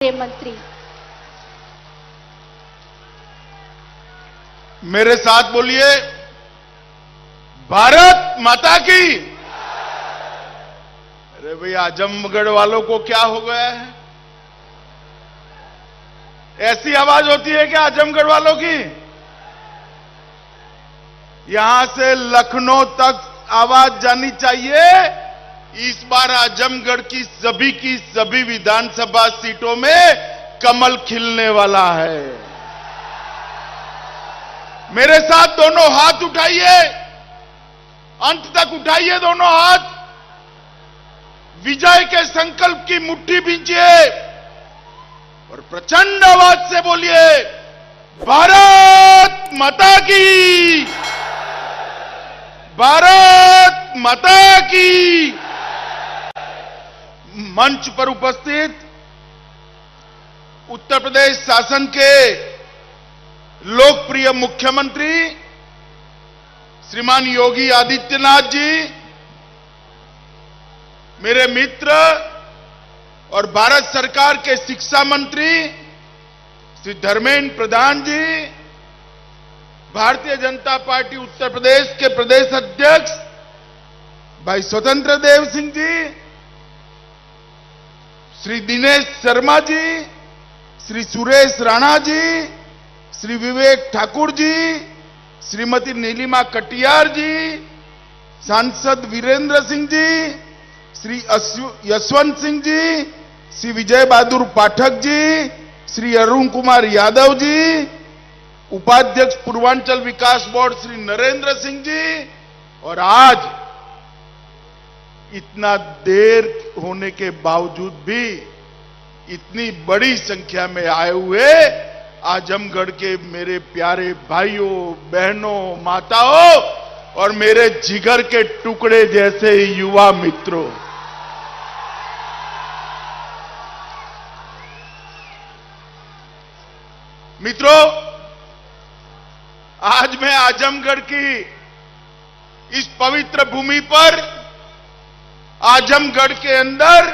मंत्री मेरे साथ बोलिए, भारत माता की। अरे भाई, आजमगढ़ वालों को क्या हो गया है? ऐसी आवाज होती है क्या आजमगढ़ वालों की? यहां से लखनऊ तक आवाज जानी चाहिए। इस बार आजमगढ़ की सभी विधानसभा सीटों में कमल खिलने वाला है। मेरे साथ दोनों हाथ उठाइए, अंत तक उठाइए दोनों हाथ, विजय के संकल्प की मुट्ठी भींचिए और प्रचंड आवाज से बोलिए, भारत माता की, भारत माता की। मंच पर उपस्थित उत्तर प्रदेश शासन के लोकप्रिय मुख्यमंत्री श्रीमान योगी आदित्यनाथ जी, मेरे मित्र और भारत सरकार के शिक्षा मंत्री श्री धर्मेंद्र प्रधान जी, भारतीय जनता पार्टी उत्तर प्रदेश के प्रदेश अध्यक्ष भाई स्वतंत्र देव सिंह जी, श्री दिनेश शर्मा जी, श्री सुरेश राणा जी, श्री विवेक ठाकुर जी, श्रीमती नीलिमा कटियार जी, सांसद वीरेंद्र सिंह जी, श्री यशवंत सिंह जी, श्री विजय बहादुर पाठक जी, श्री अरुण कुमार यादव जी, उपाध्यक्ष पूर्वांचल विकास बोर्ड श्री नरेंद्र सिंह जी, और आज इतना देर होने के बावजूद भी इतनी बड़ी संख्या में आए हुए आजमगढ़ के मेरे प्यारे भाइयों, बहनों, माताओं और मेरे जिगर के टुकड़े जैसे युवा मित्रों, आज मैं आजमगढ़ की इस पवित्र भूमि पर, आजमगढ़ के अंदर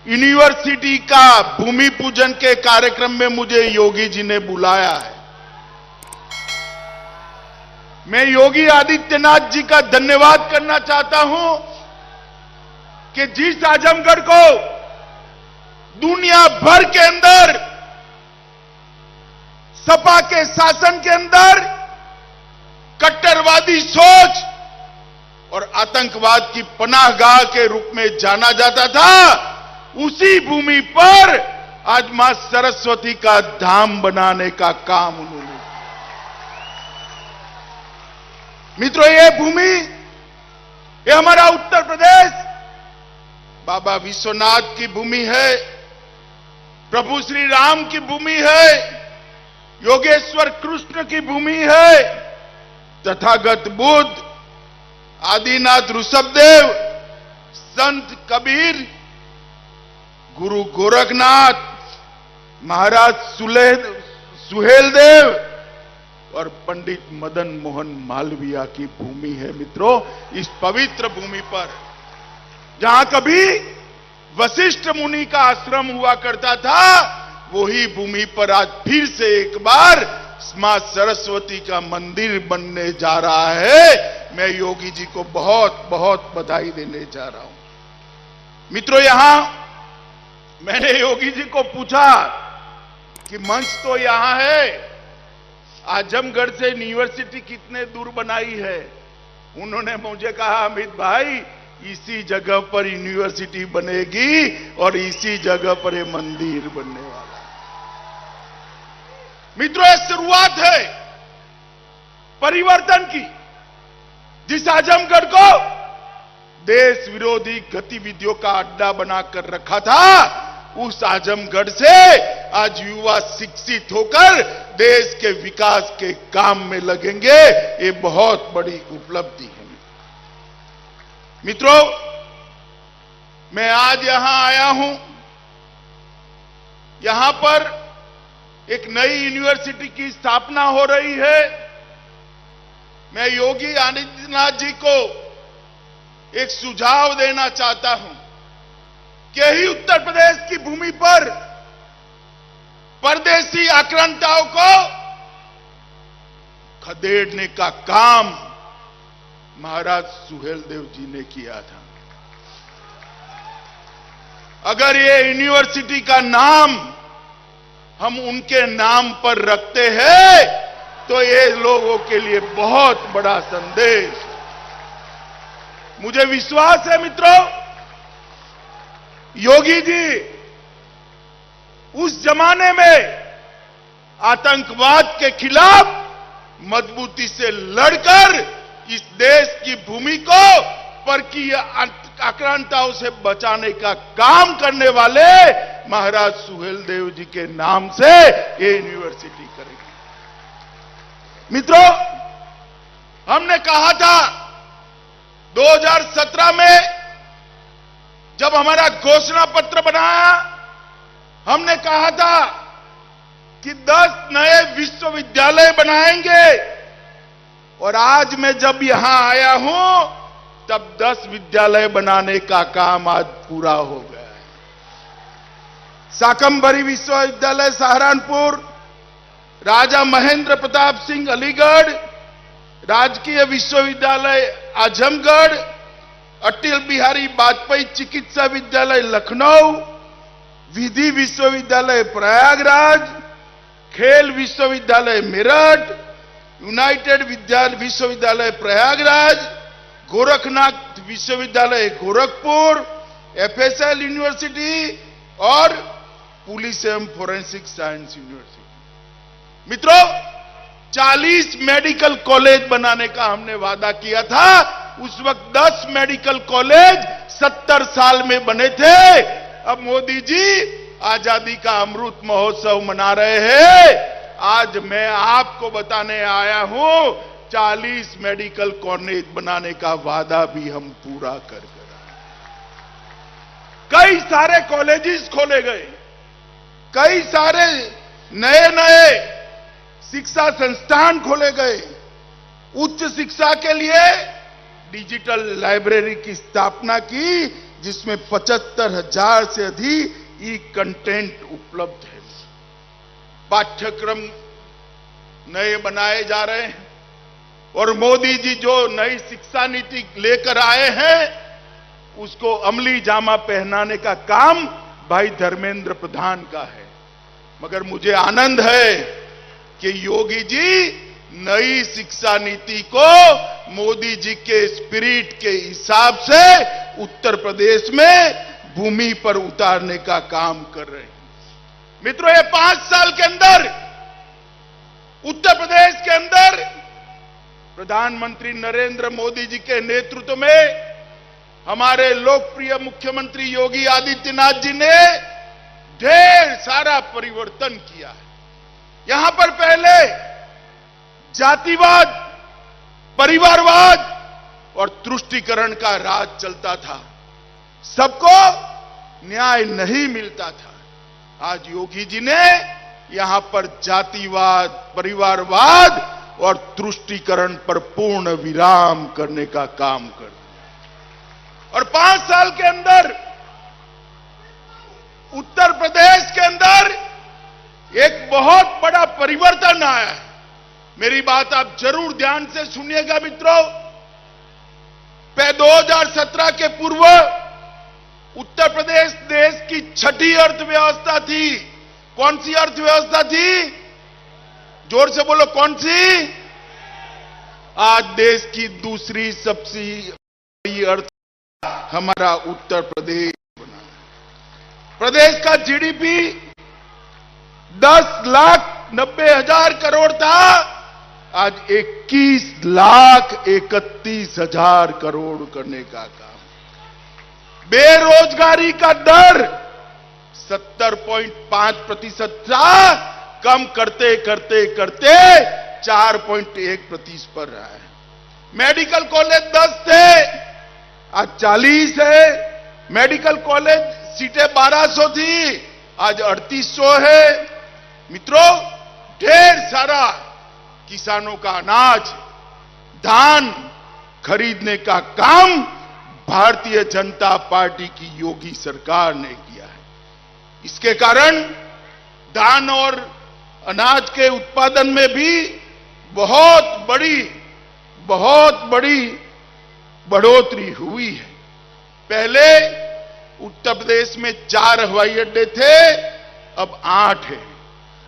यूनिवर्सिटी का भूमि पूजन के कार्यक्रम में मुझे योगी जी ने बुलाया है। मैं योगी आदित्यनाथ जी का धन्यवाद करना चाहता हूं कि जिस आजमगढ़ को दुनिया भर के अंदर सपा के शासन के अंदर कट्टरवादी सोच और आतंकवाद की पनाहगाह के रूप में जाना जाता था, उसी भूमि पर आज मां सरस्वती का धाम बनाने का काम उन्होंने। मित्रों, ये भूमि, ये हमारा उत्तर प्रदेश बाबा विश्वनाथ की भूमि है, प्रभु श्री राम की भूमि है, योगेश्वर कृष्ण की भूमि है, तथागत बुद्ध, आदिनाथ ऋषभदेव, संत कबीर, गुरु गोरखनाथ, महाराज सुहेलदेव और पंडित मदन मोहन मालवीय की भूमि है। मित्रों, इस पवित्र भूमि पर जहां कभी वशिष्ठ मुनि का आश्रम हुआ करता था, वही भूमि पर आज फिर से एक बार मां सरस्वती का मंदिर बनने जा रहा है। मैं योगी जी को बहुत बहुत बधाई देने जा रहा हूं। मित्रों, यहां मैंने योगी जी को पूछा कि मंच तो यहां है, आजमगढ़ से यूनिवर्सिटी कितने दूर बनाई है? उन्होंने मुझे कहा, अमित भाई, इसी जगह पर यूनिवर्सिटी बनेगी और इसी जगह पर ये मंदिर बनने वाला है। मित्रों, ये शुरुआत है परिवर्तन की। जिस आजमगढ़ को देश विरोधी गतिविधियों का अड्डा बनाकर रखा था, उस आजमगढ़ से आज युवा शिक्षित होकर देश के विकास के काम में लगेंगे। ये बहुत बड़ी उपलब्धि है। मित्रों, मैं आज यहां आया हूं, यहां पर एक नई यूनिवर्सिटी की स्थापना हो रही है। मैं योगी आदित्यनाथ जी को एक सुझाव देना चाहता हूं कि ही उत्तर प्रदेश की भूमि पर परदेशी आक्रांताओं को खदेड़ने का काम महाराज सुहेलदेव जी ने किया था। अगर ये यूनिवर्सिटी का नाम हम उनके नाम पर रखते हैं तो ये लोगों के लिए बहुत बड़ा संदेश। मुझे विश्वास है मित्रों, योगी जी उस जमाने में आतंकवाद के खिलाफ मजबूती से लड़कर इस देश की भूमि को परकीय आक्रांताओं से बचाने का काम करने वाले महाराज सुहेलदेव जी के नाम से ये यूनिवर्सिटी करेगी। मित्रों, हमने कहा था 2017 में जब हमारा घोषणा पत्र बनाया, हमने कहा था कि 10 नए विश्वविद्यालय बनाएंगे, और आज मैं जब यहां आया हूं तब 10 विद्यालय बनाने का काम आज पूरा हो गया है। शाकंभरी विश्वविद्यालय सहारनपुर, राजा महेंद्र प्रताप सिंह अलीगढ़, राजकीय विश्वविद्यालय आजमगढ़, अटल बिहारी वाजपेयी चिकित्सा विद्यालय लखनऊ, विधि विश्वविद्यालय प्रयागराज, खेल विश्वविद्यालय मेरठ, यूनाइटेड विश्वविद्यालय प्रयागराज, गोरखनाथ विश्वविद्यालय गोरखपुर, एफएसएल यूनिवर्सिटी और पुलिस एवं फोरेंसिक साइंस यूनिवर्सिटी। मित्रों, 40 मेडिकल कॉलेज बनाने का हमने वादा किया था। उस वक्त 10 मेडिकल कॉलेज 70 साल में बने थे। अब मोदी जी आजादी का अमृत महोत्सव मना रहे हैं। आज मैं आपको बताने आया हूं 40 मेडिकल कॉलेज बनाने का वादा भी हम पूरा कर गए। कई सारे कॉलेजेस खोले गए, कई सारे नए नए शिक्षा संस्थान खोले गए। उच्च शिक्षा के लिए डिजिटल लाइब्रेरी की स्थापना की, जिसमें 75,000 से अधिक ई कंटेंट उपलब्ध है। पाठ्यक्रम नए बनाए जा रहे हैं, और मोदी जी जो नई शिक्षा नीति लेकर आए हैं उसको अमली जामा पहनाने का काम भाई धर्मेंद्र प्रधान का है। मगर मुझे आनंद है कि योगी जी नई शिक्षा नीति को मोदी जी के स्पिरिट के हिसाब से उत्तर प्रदेश में भूमि पर उतारने का काम कर रहे हैं। मित्रों, ये 5 साल के अंदर उत्तर प्रदेश के अंदर प्रधानमंत्री नरेंद्र मोदी जी के नेतृत्व में हमारे लोकप्रिय मुख्यमंत्री योगी आदित्यनाथ जी ने ढेर सारा परिवर्तन किया है। यहां पर पहले जातिवाद, परिवारवाद और तुष्टीकरण का राज चलता था, सबको न्याय नहीं मिलता था। आज योगी जी ने यहां पर जातिवाद, परिवारवाद और तुष्टीकरण पर पूर्ण विराम करने का काम कर दिया। और 5 साल के अंदर उत्तर प्रदेश के अंदर एक बहुत बड़ा परिवर्तन आया है। मेरी बात आप जरूर ध्यान से सुनिएगा मित्रों। 2017 के पूर्व उत्तर प्रदेश देश की 6ठी अर्थव्यवस्था थी। कौन सी अर्थव्यवस्था थी? जोर से बोलो, कौन सी? आज देश की दूसरी सबसे बड़ी अर्थव्यवस्था हमारा उत्तर प्रदेश बना। प्रदेश का जीडीपी 10,90,000 करोड़ था, आज 21,31,000 करोड़ करने का काम। बेरोजगारी का दर 70.5% था, कम करते करते करते 4.1% पर रहा है। मेडिकल कॉलेज 10 थे, आज 40 है। मेडिकल कॉलेज सीटें 1200 थी, आज 3800 है। मित्रों, ढेर सारा किसानों का अनाज, धान खरीदने का काम भारतीय जनता पार्टी की योगी सरकार ने किया है। इसके कारण धान और अनाज के उत्पादन में भी बहुत बड़ी बढ़ोतरी हुई है। पहले उत्तर प्रदेश में 4 हवाई अड्डे थे, अब 8 है।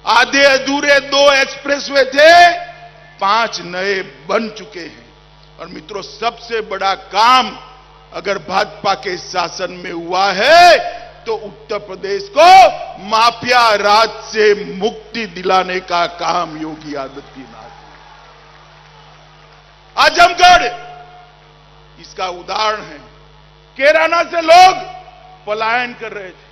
आधे अधूरे 2 एक्सप्रेसवे थे, 5 नए बन चुके हैं। और मित्रों, सबसे बड़ा काम अगर भाजपा के शासन में हुआ है तो उत्तर प्रदेश को माफिया राज से मुक्ति दिलाने का काम योगी आदित्यनाथ ने। आजमगढ़ इसका उदाहरण है। कैराना से लोग पलायन कर रहे थे,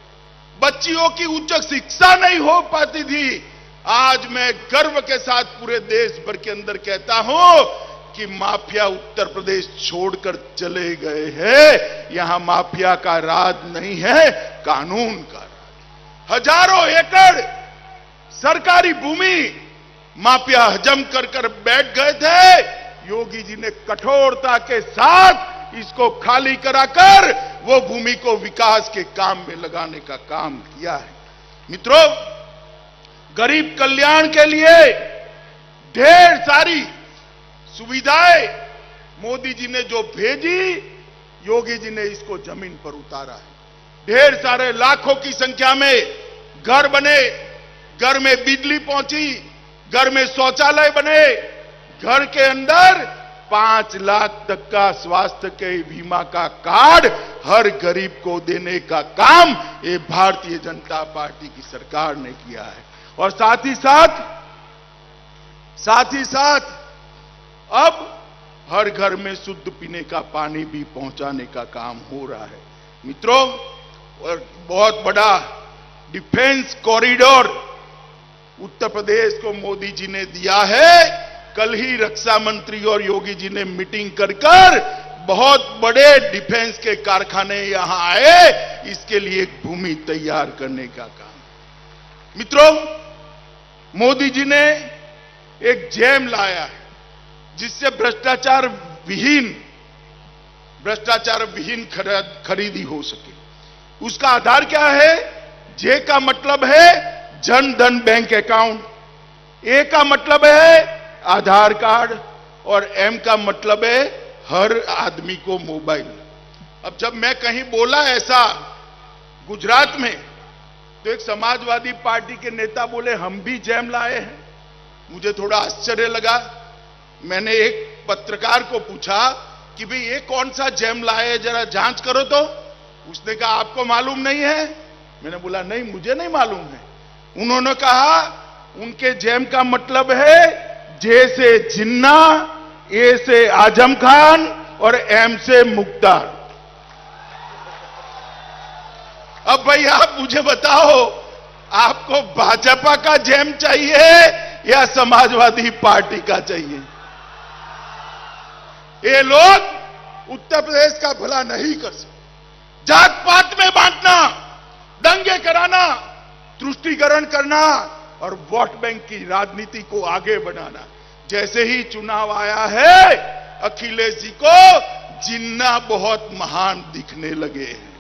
बच्चियों की उच्च शिक्षा नहीं हो पाती थी। आज मैं गर्व के साथ पूरे देश भर के अंदर कहता हूं कि माफिया उत्तर प्रदेश छोड़कर चले गए हैं। यहां माफिया का राज नहीं है, कानून का राज। हजारों एकड़ सरकारी भूमि माफिया हजम कर बैठ गए थे। योगी जी ने कठोरता के साथ इसको खाली कराकर वो भूमि को विकास के काम में लगाने का काम किया है। मित्रों, गरीब कल्याण के लिए ढेर सारी सुविधाएं मोदी जी ने जो भेजी, योगी जी ने इसको जमीन पर उतारा है। ढेर सारे लाखों की संख्या में घर बने, घर में बिजली पहुंची, घर में शौचालय बने, घर के अंदर 5 लाख तक का स्वास्थ्य के बीमा का कार्ड हर गरीब को देने का काम ये भारतीय जनता पार्टी की सरकार ने किया है। और साथ ही साथ अब हर घर में शुद्ध पीने का पानी भी पहुंचाने का काम हो रहा है। मित्रों, और बहुत बड़ा डिफेंस कॉरिडोर उत्तर प्रदेश को मोदी जी ने दिया है। कल ही रक्षा मंत्री और योगी जी ने मीटिंग कर बहुत बड़े डिफेंस के कारखाने यहां आए, इसके लिए एक भूमि तैयार करने का काम। मित्रों, मोदी जी ने एक जैम लाया है जिससे भ्रष्टाचार विहीन खरीदी हो सके। उसका आधार क्या है? जे का मतलब है जन धन बैंक अकाउंट, ए का मतलब है आधार कार्ड और एम का मतलब है हर आदमी को मोबाइल। अब जब मैं कहीं बोला ऐसा गुजरात में, तो एक समाजवादी पार्टी के नेता बोले हम भी जैम लाए हैं। मुझे थोड़ा आश्चर्य लगा। मैंने एक पत्रकार को पूछा कि भाई ये कौन सा जैम लाए, जरा जांच करो तो। उसने कहा आपको मालूम नहीं है? मैंने बोला नहीं, मुझे नहीं मालूम है। उन्होंने कहा उनके जैम का मतलब है जे से जिन्ना, ए से आजम खान और एम से मुख्तार। अब भाई आप मुझे बताओ, आपको भाजपा का जैम चाहिए या समाजवादी पार्टी का चाहिए? ये लोग उत्तर प्रदेश का भला नहीं कर सकते। जात पात में बांटना, दंगे कराना, तुष्टीकरण करना और वोट बैंक की राजनीति को आगे बढ़ाना। जैसे ही चुनाव आया है, अखिलेश जी को जिन्ना बहुत महान दिखने लगे हैं।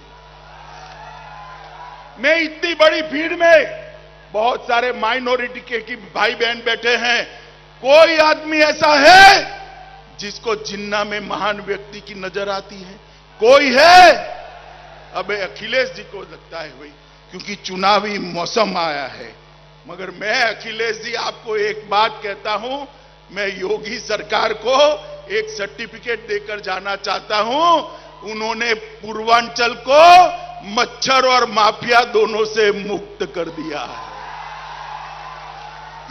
मैं इतनी बड़ी भीड़ में बहुत सारे माइनॉरिटी के भाई बहन बैठे हैं, कोई आदमी ऐसा है जिसको जिन्ना में महान व्यक्ति की नजर आती है? कोई है? अब अखिलेश जी को लगता है भाई क्योंकि चुनावी मौसम आया है। मगर मैं अखिलेश जी आपको एक बात कहता हूं, मैं योगी सरकार को एक सर्टिफिकेट देकर जाना चाहता हूं। उन्होंने पूर्वांचल को मच्छर और माफिया दोनों से मुक्त कर दिया है।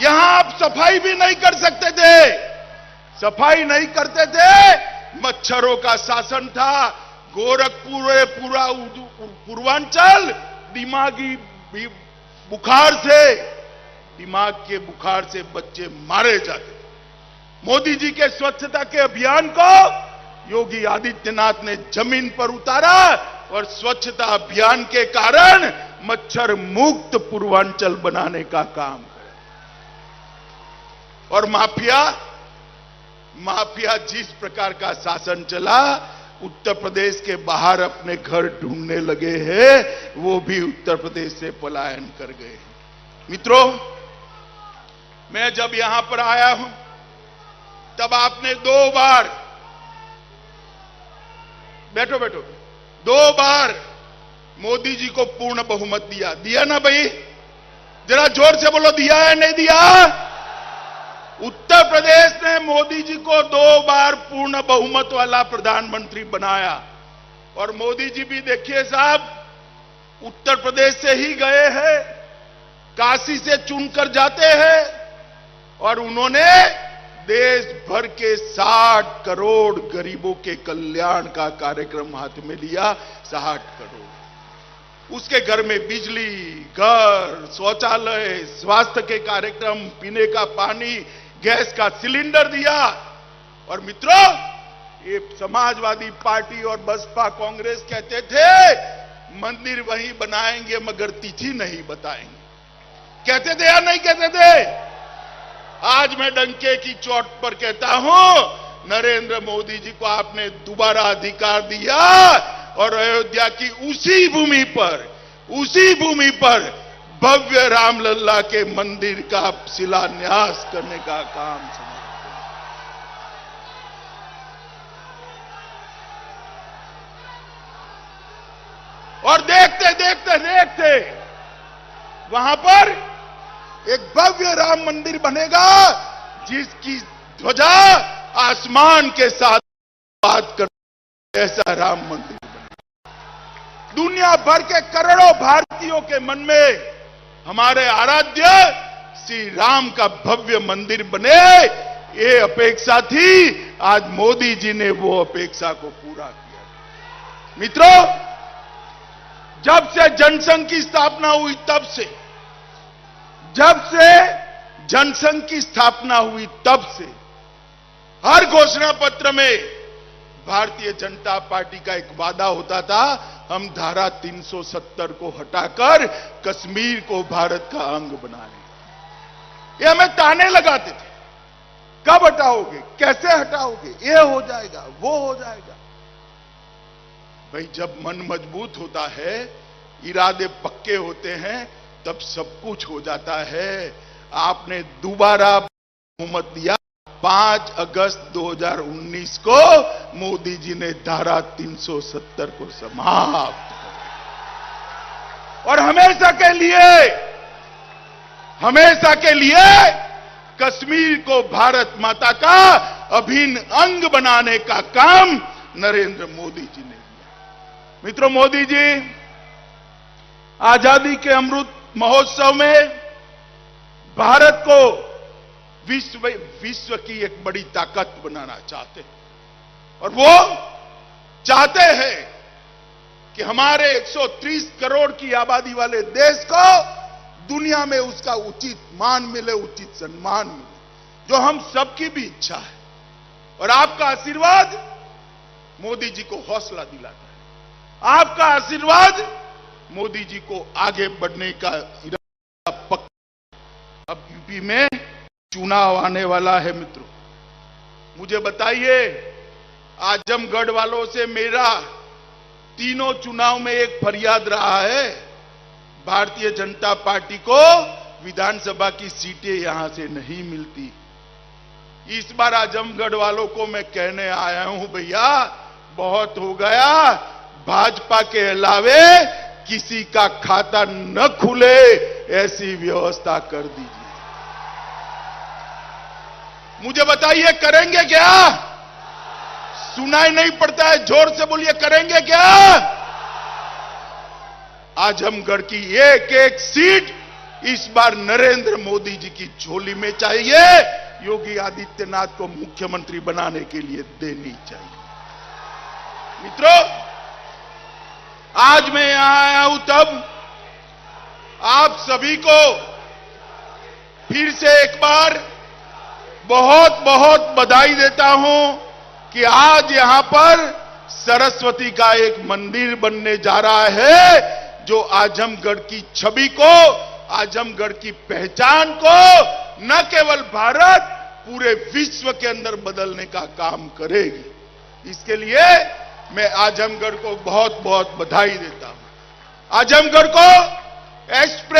यहां आप सफाई भी नहीं कर सकते थे, सफाई नहीं करते थे, मच्छरों का शासन था। गोरखपुर पूरा पूर्वांचल दिमागी बुखार से, दिमाग के बुखार से बच्चे मारे जाते। मोदी जी के स्वच्छता के अभियान को योगी आदित्यनाथ ने जमीन पर उतारा और स्वच्छता अभियान के कारण मच्छर मुक्त पूर्वांचल बनाने का काम किया। और माफिया जिस प्रकार का शासन चला, उत्तर प्रदेश के बाहर अपने घर ढूंढने लगे हैं, वो भी उत्तर प्रदेश से पलायन कर गए। मित्रों, मैं जब यहां पर आया हूं तब आपने 2 बार, बैठो बैठो, 2 बार मोदी जी को पूर्ण बहुमत दिया ना भाई? जरा जोर से बोलो, दिया है नहीं दिया? उत्तर प्रदेश ने मोदी जी को 2 बार पूर्ण बहुमत वाला प्रधानमंत्री बनाया। और मोदी जी भी देखिए साहब, उत्तर प्रदेश से ही गए हैं, काशी से चुनकर जाते हैं और उन्होंने देश भर के 60 करोड़ गरीबों के कल्याण का कार्यक्रम हाथ में लिया। 60 करोड़, उसके घर में बिजली, घर, शौचालय, स्वास्थ्य के कार्यक्रम, पीने का पानी, गैस का सिलेंडर दिया। और मित्रों, ये समाजवादी पार्टी और बसपा कांग्रेस कहते थे मंदिर वहीं बनाएंगे मगर तिथि नहीं बताएंगे। कहते थे या नहीं कहते थे? आज मैं डंके की चोट पर कहता हूं, नरेंद्र मोदी जी को आपने दोबारा अधिकार दिया और अयोध्या की उसी भूमि पर भव्य रामलला के मंदिर का शिलान्यास करने का काम समाप्त। और देखते वहां पर एक भव्य राम मंदिर बनेगा जिसकी ध्वजा आसमान के साथ बात करती, ऐसा राम मंदिर बनेगा। दुनिया भर के करोड़ों भारतीयों के मन में हमारे आराध्य श्री राम का भव्य मंदिर बने, ये अपेक्षा थी। आज मोदी जी ने वो अपेक्षा को पूरा किया। मित्रों, जब से जनसंघ की स्थापना हुई तब से हर घोषणा पत्र में भारतीय जनता पार्टी का एक वादा होता था, हम धारा 370 को हटाकर कश्मीर को भारत का अंग बनाएंगे। ये हमें ताने लगाते थे, कब हटाओगे, कैसे हटाओगे, ये हो जाएगा, वो हो जाएगा। भाई, जब मन मजबूत होता है, इरादे पक्के होते हैं, तब सब कुछ हो जाता है। आपने दोबारा बहुमत दिया। 5 अगस्त 2019 को मोदी जी ने धारा 370 को समाप्त कर और हमेशा के लिए कश्मीर को भारत माता का अभिन्न अंग बनाने का काम नरेंद्र मोदी जी ने किया। मित्रों, मोदी जी आजादी के अमृत महोत्सव में भारत को विश्व की एक बड़ी ताकत बनाना चाहते हैं और वो चाहते हैं कि हमारे 130 करोड़ की आबादी वाले देश को दुनिया में उसका उचित मान मिले, उचित सम्मान मिले, जो हम सबकी भी इच्छा है। और आपका आशीर्वाद मोदी जी को हौसला दिलाता है। आपका आशीर्वाद मोदी जी को आगे बढ़ने का इरादा पक्का। अब यूपी में चुनाव आने वाला है। मित्रों, मुझे बताइए, आजमगढ़ वालों से मेरा तीनों चुनाव में एक फरियाद रहा है, भारतीय जनता पार्टी को विधानसभा की सीटें यहां से नहीं मिलती। इस बार आजमगढ़ वालों को मैं कहने आया हूं, भैया बहुत हो गया, भाजपा के अलावे किसी का खाता न खुले ऐसी व्यवस्था कर दीजिए। मुझे बताइए, करेंगे क्या? सुनाई नहीं पड़ता है, जोर से बोलिए, करेंगे क्या? आजमगढ़ की एक एक सीट इस बार नरेंद्र मोदी जी की झोली में चाहिए, योगी आदित्यनाथ को मुख्यमंत्री बनाने के लिए देनी चाहिए। मित्रों, आज मैं यहां आया हूं तब आप सभी को फिर से एक बार बहुत बहुत बधाई देता हूं कि आज यहां पर सरस्वती का एक मंदिर बनने जा रहा है, जो आजमगढ़ की छवि को, आजमगढ़ की पहचान को न केवल भारत, पूरे विश्व के अंदर बदलने का काम करेगी। इसके लिए मैं आजमगढ़ को बहुत बहुत बधाई देता हूं। आजमगढ़ को एक्सप्रेस